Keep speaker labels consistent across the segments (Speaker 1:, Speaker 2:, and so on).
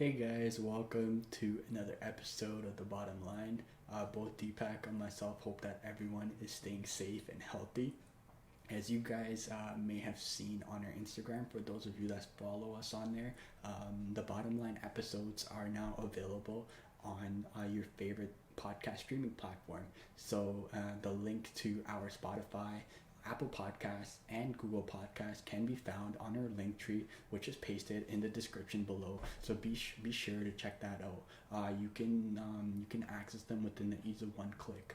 Speaker 1: Hey guys, welcome to another episode of The Bottom Line. Both Deepak and myself hope that everyone is staying safe and healthy. As you guys may have seen on our Instagram, for those of you that follow us on there, the Bottom Line episodes are now available on your favorite podcast streaming platform. So the link to our Spotify, Apple Podcasts, and Google Podcasts can be found on our link tree, which is pasted in the description below. So be sure to check that out. You can access them within the ease of one click.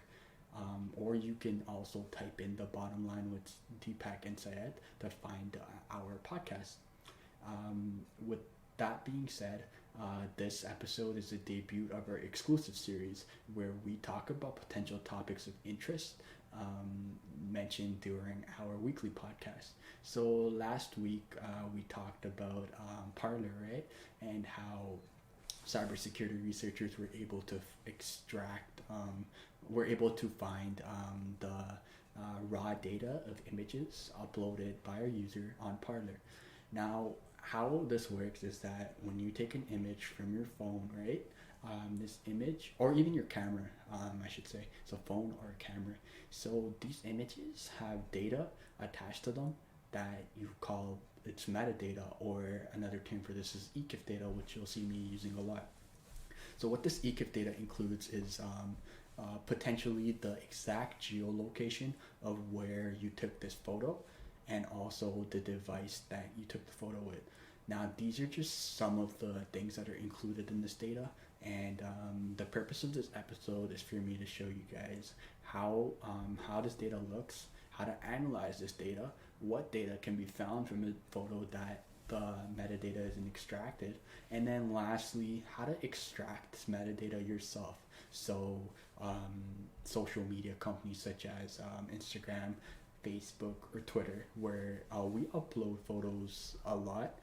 Speaker 1: Or you can also type in The Bottom Line with Deepak and Syed to find our podcast. With that being said, this episode is the debut of our exclusive series where we talk about potential topics of interest mentioned during our weekly podcast. So last week we talked about Parler, right, and how cybersecurity researchers were able to were able to find the raw data of images uploaded by a user on Parler. Now, how this works is that when you take an image from your phone, right, this image, or even your camera, I should say, so phone or camera. So these images have data attached to them that you call it's metadata, or another term for this is Exif data, which you'll see me using a lot. So what this Exif data includes is potentially the exact geolocation of where you took this photo, and also the device that you took the photo with. Now, these are just some of the things that are included in this data, and the purpose of this episode is for me to show you guys how this data looks, how to analyze this data, what data can be found from a photo that the metadata isn't extracted, and then lastly, how to extract this metadata yourself. So social media companies such as Instagram, Facebook, or Twitter, where we upload photos a lot,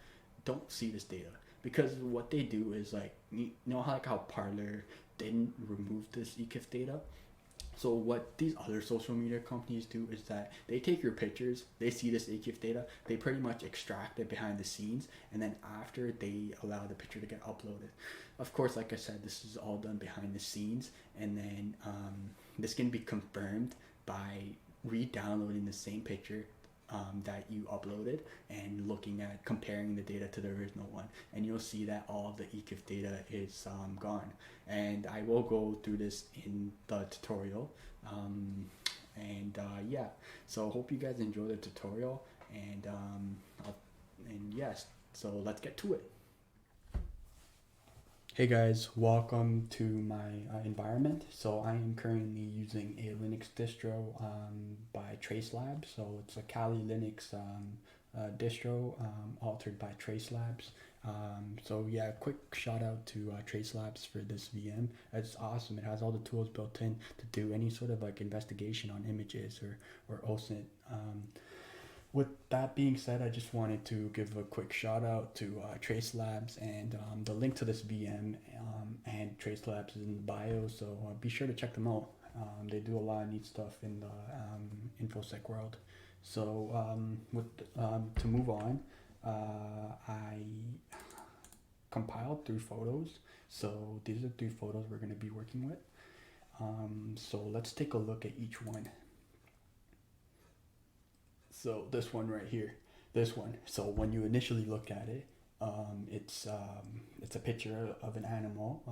Speaker 1: don't see this data, because what they do is, like, you know how Parler didn't remove this Exif data. So what these other social media companies do is that they take your pictures, they see this Exif data, they pretty much extract it behind the scenes, and then after they allow the picture to get uploaded. Of course, like I said, this is all done behind the scenes, and then this can be confirmed by re-downloading the same picture that you uploaded and looking at comparing the data to the original one, and you'll see that all of the Exif data is gone. And I will go through this in the tutorial, yeah, so hope you guys enjoy the tutorial, and yes, so let's get to it. Hey guys, welcome to my environment. So I am currently using a Linux distro by TraceLabs. So it's a Kali Linux distro altered by TraceLabs. So yeah, quick shout out to TraceLabs for this VM. It's awesome. It has all the tools built in to do any sort of like investigation on images or OSINT. With that being said, I just wanted to give a quick shout out to TraceLabs, and the link to this VM and TraceLabs is in the bio, so be sure to check them out. They do a lot of neat stuff in the InfoSec world. So to move on, I compiled 3 photos. So these are 3 photos we're going to be working with. So let's take a look at each one. So this one right here, this one. So when you initially look at it, it's a picture of an animal.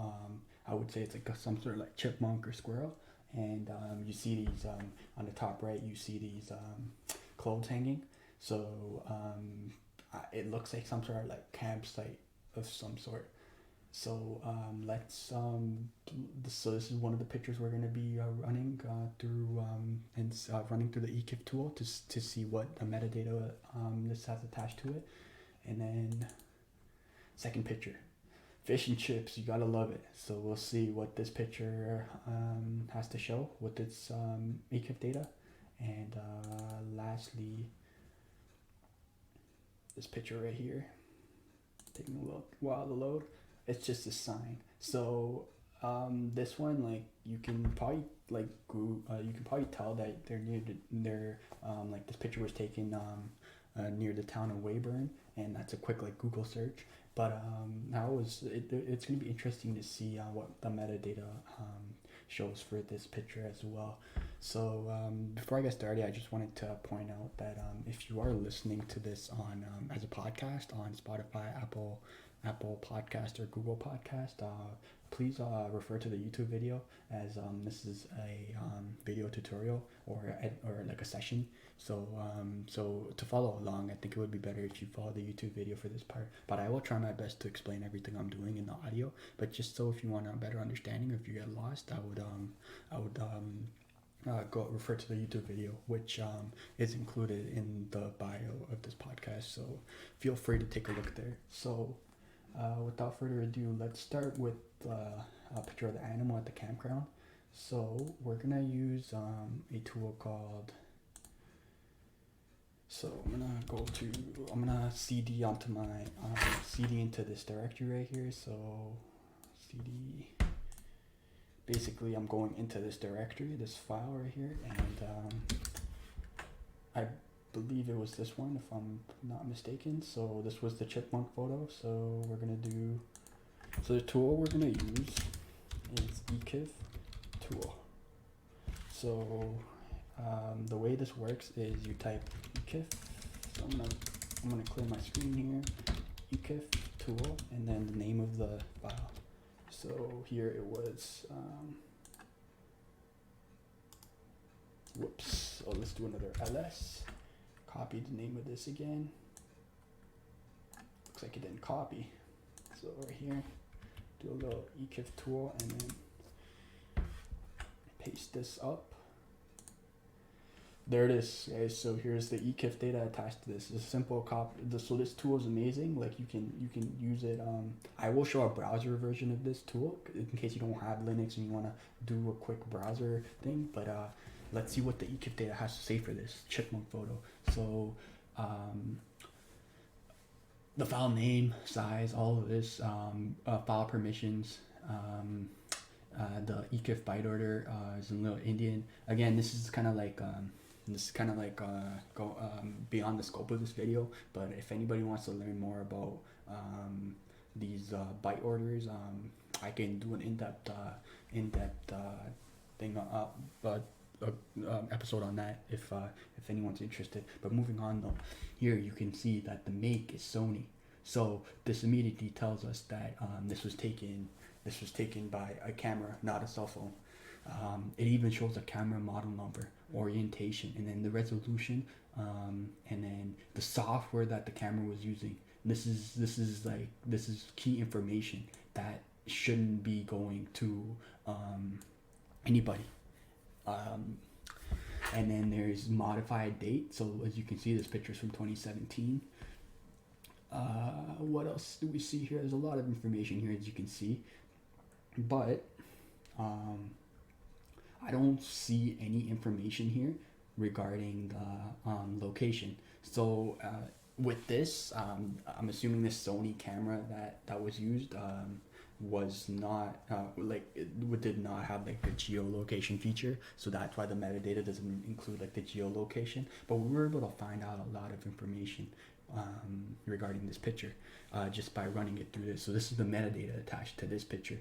Speaker 1: I would say it's like some sort of like chipmunk or squirrel, and you see these on the top right. You see these clothes hanging. So it looks like some sort of like campsite of some sort. So so this is one of the pictures we're going to be running through running through the Exif tool to see what the metadata this has attached to it. And then second picture, fish and chips, you gotta love it. So we'll see what this picture has to show with its Exif data. And lastly, this picture right here, taking a look while the load. It's just a sign. So this one, like, you can probably tell that they're near like this picture was taken near the town of Weyburn, and that's a quick like Google search. But it's going to be interesting to see what the metadata shows for this picture as well. So before I get started, I just wanted to point out that if you are listening to this on as a podcast on Spotify, Apple Podcast, or Google Podcast, please refer to the YouTube video, as this is a video tutorial or like a session. So to follow along, I think it would be better if you follow the YouTube video for this part. But I will try my best to explain everything I'm doing in the audio. But just so if you want a better understanding, or if you get lost, I would go refer to the YouTube video, which is included in the bio of this podcast. So feel free to take a look there. So without further ado, let's start with a picture of the animal at the campground. So we're gonna use a tool called. So I'm gonna CD onto my CD into this directory right here. So CD. Basically, I'm going into this directory, this file right here, and I believe it was this one, if I'm not mistaken. So this was the chipmunk photo. So we're gonna do. So the tool we're gonna use is Exif tool. So the way this works is you type Exif. So I'm gonna clear my screen here. Exif tool, and then the name of the file. So here it was. Whoops. Oh, let's do another ls. Copy the name of this again. Looks like it didn't copy. So right here, do a little Exif tool, and then paste this up. There it is, guys. So here's the Exif data attached to this. It's a simple copy. So this tool is amazing. Like you can use it. I will show a browser version of this tool in case you don't have Linux and you want to do a quick browser thing. But let's see what the Exif data has to say for this chipmunk photo. So the file name, size, all of this, file permissions. The Exif byte order is in little Indian. Again, this is kind of like beyond the scope of this video, but if anybody wants to learn more about these byte orders, I can do an in-depth thing, episode on that if anyone's interested. But moving on though, here you can see that the make is Sony. So this immediately tells us that this was taken by a camera, not a cell phone. It even shows a camera model number, orientation, and then the resolution, and then the software that the camera was using. This is key information that shouldn't be going to anybody. And then there's modified date. So as you can see, this picture is from 2017. What else do we see here? There's a lot of information here, as you can see, but I don't see any information here regarding the location. So with this, I'm assuming this Sony camera that was used was not did not have like the geolocation feature, so that's why the metadata doesn't include like the geolocation. But we were able to find out a lot of information regarding this picture just by running it through this. So this is the metadata attached to this picture.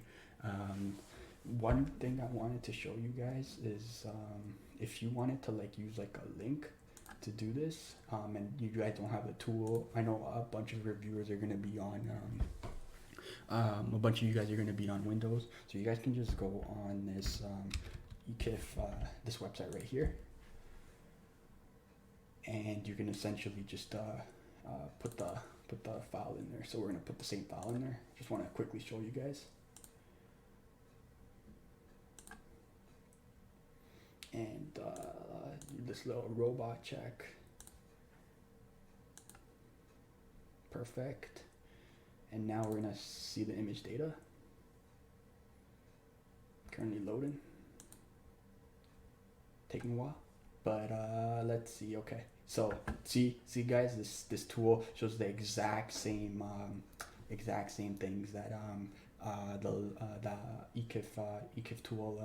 Speaker 1: One thing I wanted to show you guys is if you wanted to like use like a link to do this, and you guys don't have the tool, I know a bunch of reviewers are going to be on a bunch of you guys are going to be on Windows, so you guys can just go on this Exif this website right here, and you can essentially just put the file in there. So we're going to put the same file in there. Just want to quickly show you guys. And this little robot check. Perfect. And now we're gonna see the image data. Currently loading. Taking a while. But let's see. Okay. So see guys, this tool shows the exact same things that the Exif tool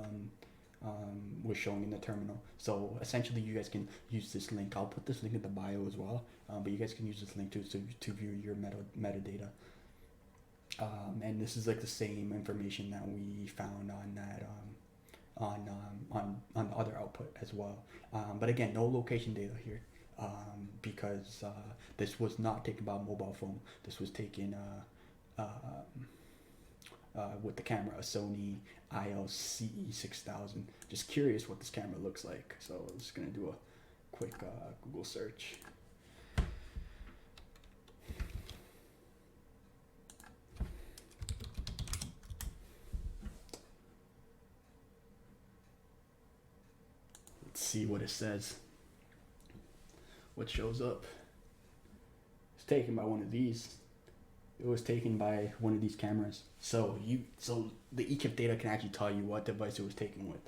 Speaker 1: was showing in the terminal. So essentially, you guys can use this link. I'll put this link in the bio as well. But you guys can use this link to view your metadata. And this is like the same information that we found on that on the other output as well. But again, no location data here, because this was not taken by a mobile phone. This was taken with the camera, a Sony ILCE6000. Just curious what this camera looks like. So I'm just gonna do a quick Google search. Let's see what it says. What shows up? It's taken by one of these. It was taken by one of these cameras. So the Exif data can actually tell you what device it was taken with.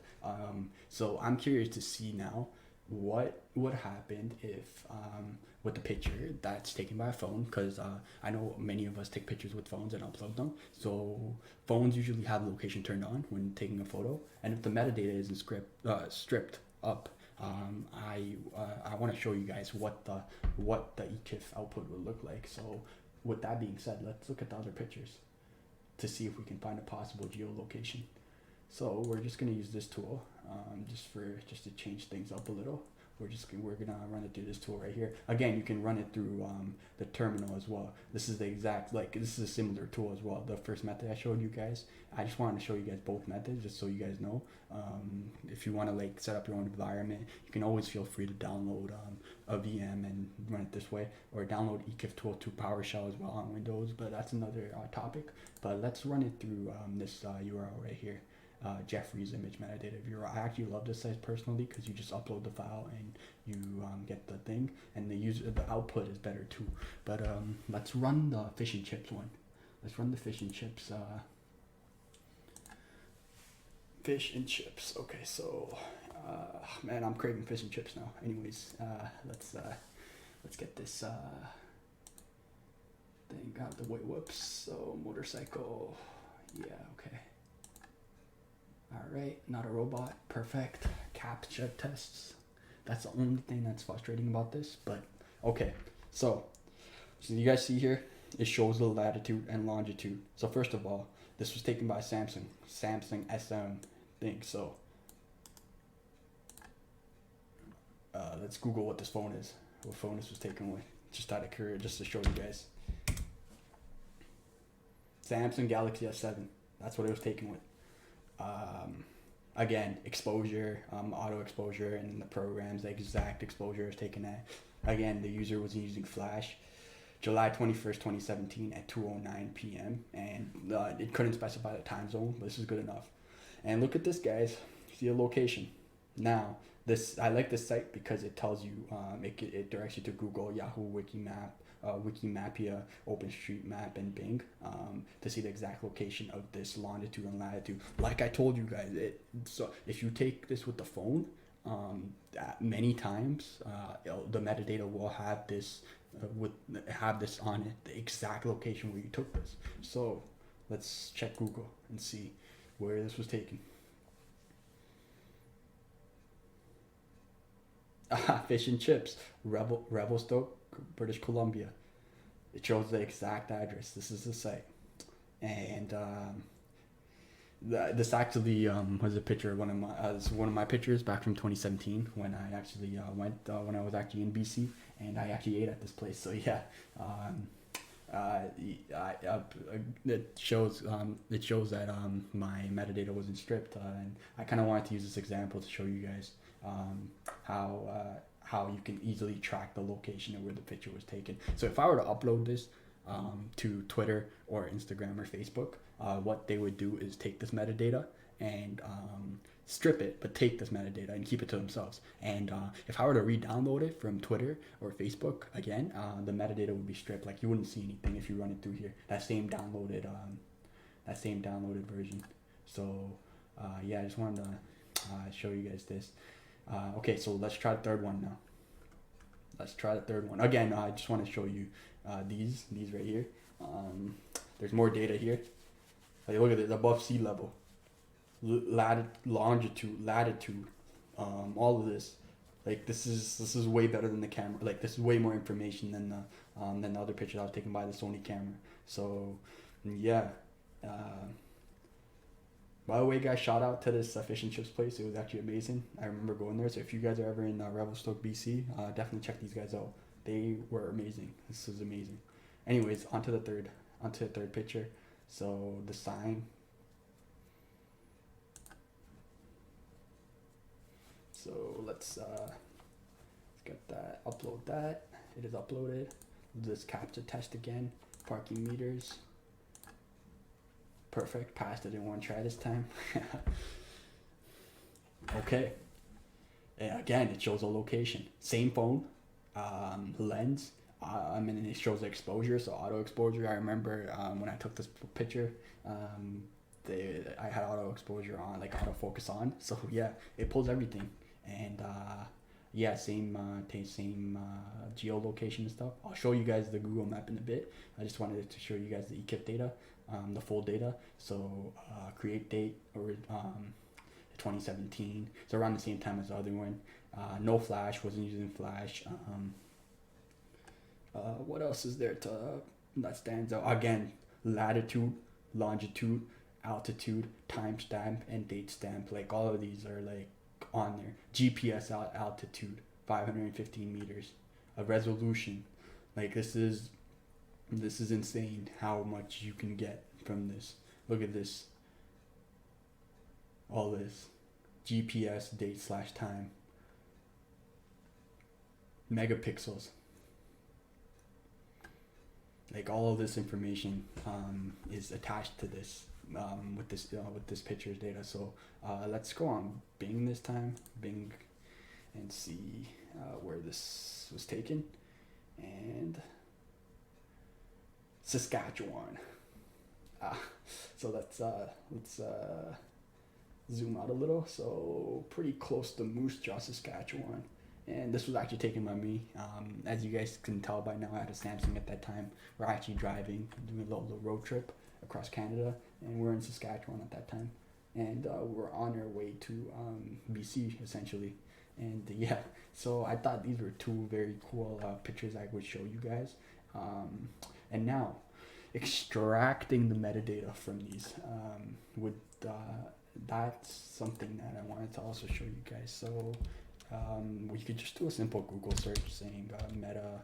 Speaker 1: So I'm curious to see now what would happen if with the picture that's taken by a phone, because I know many of us take pictures with phones and upload them. So phones usually have location turned on when taking a photo, and if the metadata isn't stripped up, I want to show you guys what the Exif output would look like. So with that being said, let's look at the other pictures to see if we can find a possible geolocation. So we're just going to use this tool just to change things up a little. We're gonna run it through this tool right here. Again, you can run it through the terminal as well. This is the exact, this is a similar tool as well. The first method I showed you guys, I just wanted to show you guys both methods just so you guys know. If you want to set up your own environment, you can always feel free to download a VM and run it this way, or download exiftool to PowerShell as well on Windows. But that's another topic. But let's run it through this URL right here. Jeffrey's image metadata viewer. I actually love this site personally because you just upload the file and you get the thing, and the output is better too. But let's run the fish and chips one. Let's run the fish and chips. Fish and chips. Okay, so man, I'm craving fish and chips now. Anyways, let's get this thing out of the way. Whoops. So motorcycle. Yeah. Okay. All right, not a robot. Perfect. CAPTCHA tests. That's the only thing that's frustrating about this, but okay. So you guys see here, it shows the latitude and longitude. So first of all, this was taken by Samsung SM thing. So let's Google what this phone is. What phone this was taken with. Just out of curiosity, just to show you guys. Samsung Galaxy S7. That's what it was taken with. Again, exposure, auto exposure, and the programs, the exact exposure is taken at. Again, the user was using Flash, July 21st, 2017 at 2:09 p.m. And it couldn't specify the time zone, but this is good enough. And look at this, guys. See a location. Now, I like this site because it tells you, it directs you to Google, Yahoo, Wikimapia, OpenStreetMap, and Bing to see the exact location of this longitude and latitude. Like I told you guys, so if you take this with the phone, many times the metadata will have this on it, the exact location where you took this. So let's check Google and see where this was taken. Fish and chips, Revelstoke, British Columbia. It shows the exact address. This is the site, and this actually was a picture of one of my pictures back from 2017 when I actually went when I was actually in BC, and I actually ate at this place. So yeah, it shows that my metadata wasn't stripped, and I kind of wanted to use this example to show you guys how you can easily track the location of where the picture was taken. So if I were to upload this to Twitter or Instagram or Facebook, what they would do is take this metadata and strip it, but take this metadata and keep it to themselves. And if I were to re-download it from Twitter or Facebook, again, the metadata would be stripped. Like you wouldn't see anything if you run it through here. That same downloaded version. So yeah, I just wanted to show you guys this. Okay, so let's try the third one now. Again, I just want to show you these right here. There's more data here. Like, look at it, above sea level. longitude, latitude, all of this. Like this is way better than the camera. Like this is way more information than the other picture that was taken by the Sony camera. So yeah. By the way, guys, shout out to this fish and chips place. It was actually amazing. I remember going there. So if you guys are ever in Revelstoke, BC, definitely check these guys out. They were amazing. This was amazing. Anyways, onto the third picture. So the sign. So let's get that. Upload that. It is uploaded. This captcha test again. Parking meters. Perfect. Passed it in one try this time. Okay. And again, it shows a location. Same phone. Lens. And it shows the exposure, so auto exposure. I remember when I took this picture, I had auto exposure on, like autofocus on. So yeah, it pulls everything. And yeah, same geolocation and stuff. I'll show you guys the Google map in a bit. I just wanted to show you guys the Exif data, the full data. So create date or 2017. So around the same time as the other one. No flash, wasn't using flash. What else is there that stands out? Again, latitude, longitude, altitude, timestamp, and date stamp. Like all of these are like on there. GPS altitude, 515 meters. A resolution. Like this is insane how much you can get from this. Look at this. All this. GPS date / time. Megapixels. Like all of this information is attached to this with this pictures data. So let's go on Bing this time, Bing, and see where this was taken. And Saskatchewan. So let's zoom out a little. So pretty close to Moose Jaw, Saskatchewan. And this was actually taken by me. As you guys can tell by now, I had a Samsung at that time. We're actually driving, doing a little road trip across Canada, and we're in Saskatchewan at that time. And we're on our way to BC, essentially. And yeah, so I thought these were two very cool pictures I would show you guys. And now, extracting the metadata from these that's something that I wanted to also show you guys. So we could just do a simple Google search saying metadata.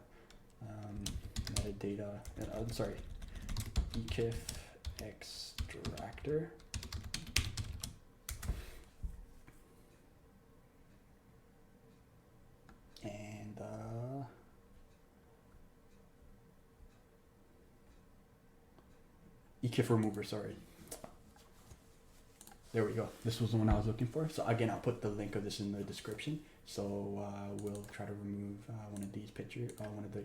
Speaker 1: Sorry, Exif extractor. And Exif remover, sorry. There we go. This was the one I was looking for. So again, I'll put the link of this in the description. So we'll try to remove one of these pictures, one of the.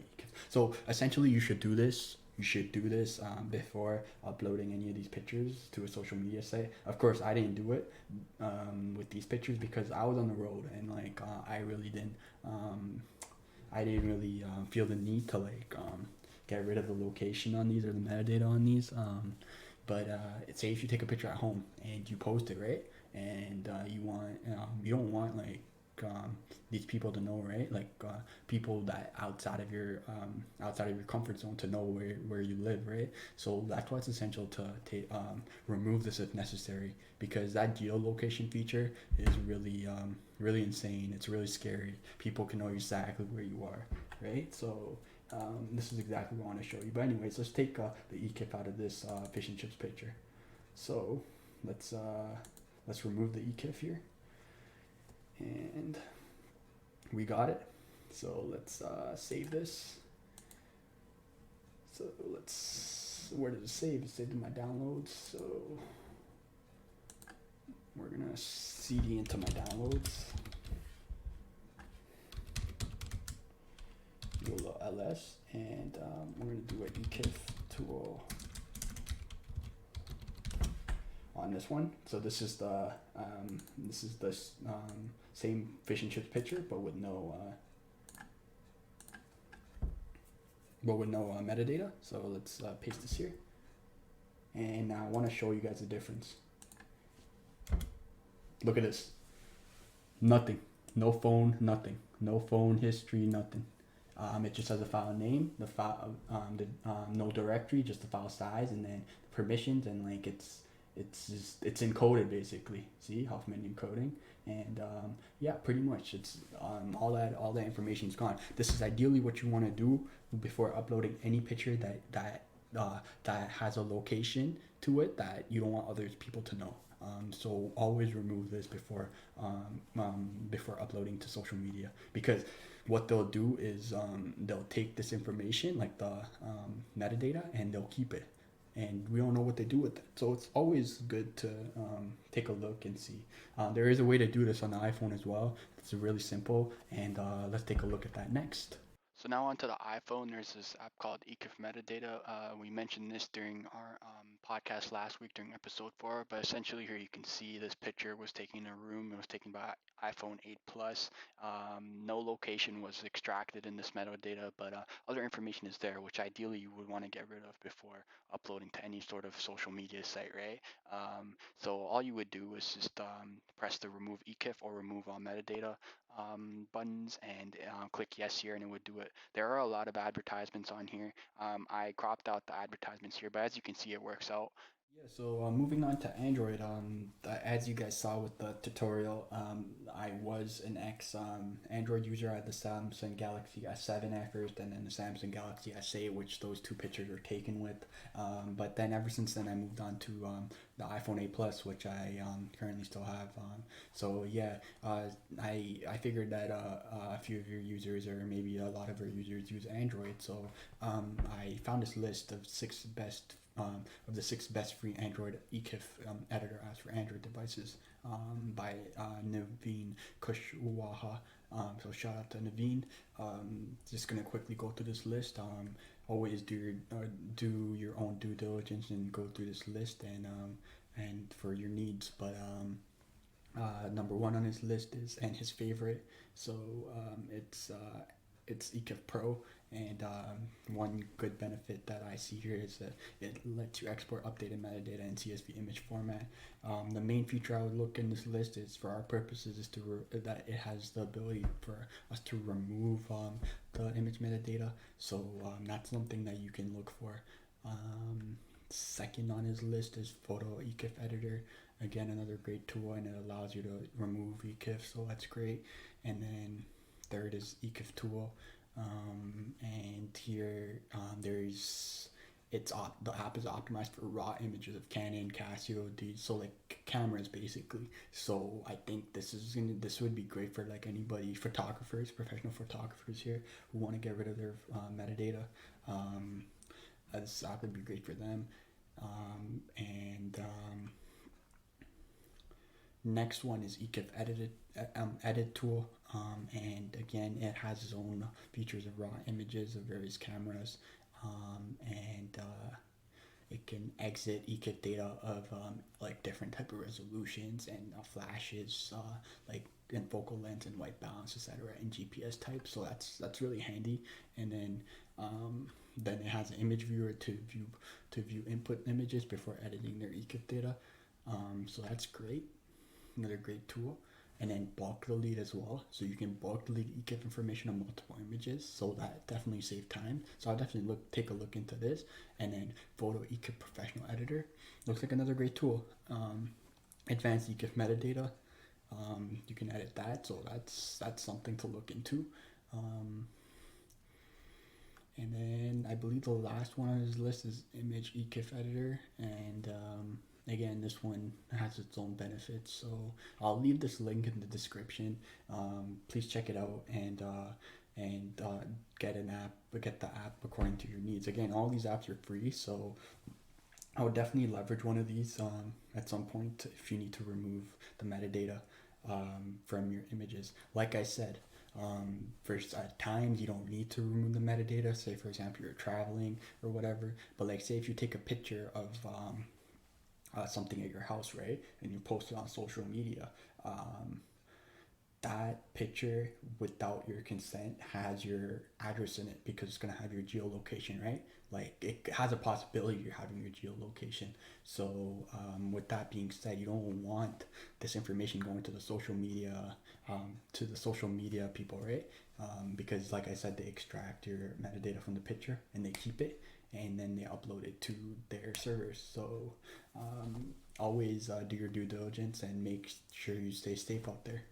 Speaker 1: So essentially, you should do this. You should do this before uploading any of these pictures to a social media site. Of course, I didn't do it with these pictures because I was on the road and like I really didn't. I didn't really feel the need to like get rid of the location on these or the metadata on these. But say if you take a picture at home and you post it, right? And you don't want like these people to know, right? Like people that outside of your comfort zone to know where you live, right? So that's why it's essential to remove this if necessary, because that geolocation feature is really really insane. It's really scary. People can know exactly where you are, right? So this is exactly what I want to show you. But anyways, let's take the Exif out of this fish and chips picture. So let's remove the Exif here, and we got it. So let's save this. So where does it save? It's saved in my downloads. So we're gonna CD into my downloads. ls, and we're going to do an Exif tool on this one. So this is the same fish and chips picture, but with no metadata. So let's paste this here, and now I want to show you guys the difference. Look at this. Nothing. No phone. Nothing. No phone history. Nothing. It just has a file name, the file, no directory, just the file size, and then permissions, and like it's encoded basically. See Huffman encoding, and yeah, pretty much it's all that information is gone. This is ideally what you want to do before uploading any picture that has a location to it that you don't want other people to know. So always remove this before uploading to social media, because what they'll do is they'll take this information like the metadata and they'll keep it, and we don't know what they do with it. So it's always good to take a look and see. There is a way to do this on the iPhone as well. It's really simple, and let's take a look at that next. So now onto the iPhone, there's this app called Exif Metadata. We mentioned this during our podcast last week during episode 4, but essentially here you can see this picture was taken in a room. It was taken by iPhone 8 Plus. No location was extracted in this metadata, but other information is there, which ideally you would want to get rid of before uploading to any sort of social media site, right? So all you would do is just press the remove Exif or remove all metadata buttons, and click yes here, and it would do it. There are a lot of advertisements on here. I cropped out the advertisements here, but as you can see, it works out. Yeah, so moving on to Android, as you guys saw with the tutorial, I was an ex Android user. I had the Samsung Galaxy S7 at first, and then the Samsung Galaxy S8, which those two pictures were taken with. But then ever since then, I moved on to the iPhone 8 Plus, which I currently still have. So yeah, I figured that a few of your users, or maybe a lot of your users, use Android. So I found this list of the six best free Android Exif editor apps for Android devices by Naveen Kushwaha. So shout out to Naveen. Just gonna quickly go through this list. Always do your own due diligence and go through this list and for your needs. But number one on his list is, and his favorite. So it's Exif Pro, and one good benefit that I see here is that it lets you export updated metadata in CSV image format. The main feature I would look in this list is, for our purposes, is that it has the ability for us to remove the image metadata. So that's something that you can look for. Second on his list is Photo Exif Editor. Again, another great tool, and it allows you to remove Exif, so that's great. And then third is Exif Tool, and here the app is optimized for raw images of Canon, Casio, so like cameras basically. So I think this would be great for like anybody, photographers, professional photographers here who want to get rid of their metadata. This app would be great for them. And next one is Exif Edit Tool, and again, it has its own features of raw images of various cameras, and it can exit Exif data of like different type of resolutions and flashes, like in focal length and white balance, etc., and GPS type. So that's really handy. And then it has an image viewer to view input images before editing their Exif data. So that's great. Another great tool. And then bulk delete as well, so you can bulk delete Exif information on multiple images, so that definitely saves time. So I'll definitely take a look into this. And then Photo Exif Professional Editor looks like another great tool. Advanced Exif Metadata, you can edit that, so that's something to look into. And then I believe the last one on his list is Image Exif Editor, and again, this one has its own benefits, so I'll leave this link in the description. Please check it out and get the app according to your needs. Again, all these apps are free, so I would definitely leverage one of these at some point if you need to remove the metadata from your images. Like I said, first, at times you don't need to remove the metadata. Say, for example, you're traveling or whatever. But like, say if you take a picture of something at your house, right, and you post it on social media, that picture without your consent has your address in it because it's going to have your geolocation, right? Like it has a possibility of having your geolocation. So with that being said, you don't want this information going to the social media people, right? Because like I said, they extract your metadata from the picture and they keep it and then they upload it to their servers. So always do your due diligence and make sure you stay safe out there.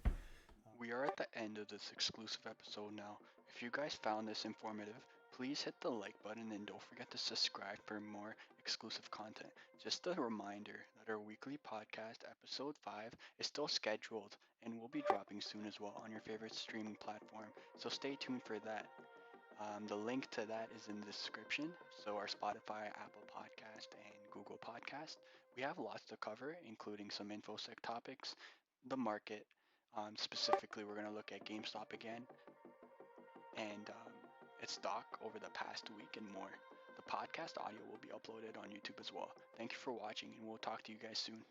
Speaker 2: We are at the end of this exclusive episode now. If you guys found this informative, please hit the like button and don't forget to subscribe for more exclusive content. Just a reminder that our weekly podcast, episode 5, is still scheduled and will be dropping soon as well on your favorite streaming platform, so stay tuned for that. The link to that is in the description. So our Spotify, Apple Podcast, and Google Podcast. We have lots to cover, including some infosec topics, the market. Specifically, we're going to look at GameStop again and its stock over the past week and more. The podcast audio will be uploaded on YouTube as well. Thank you for watching, and we'll talk to you guys soon.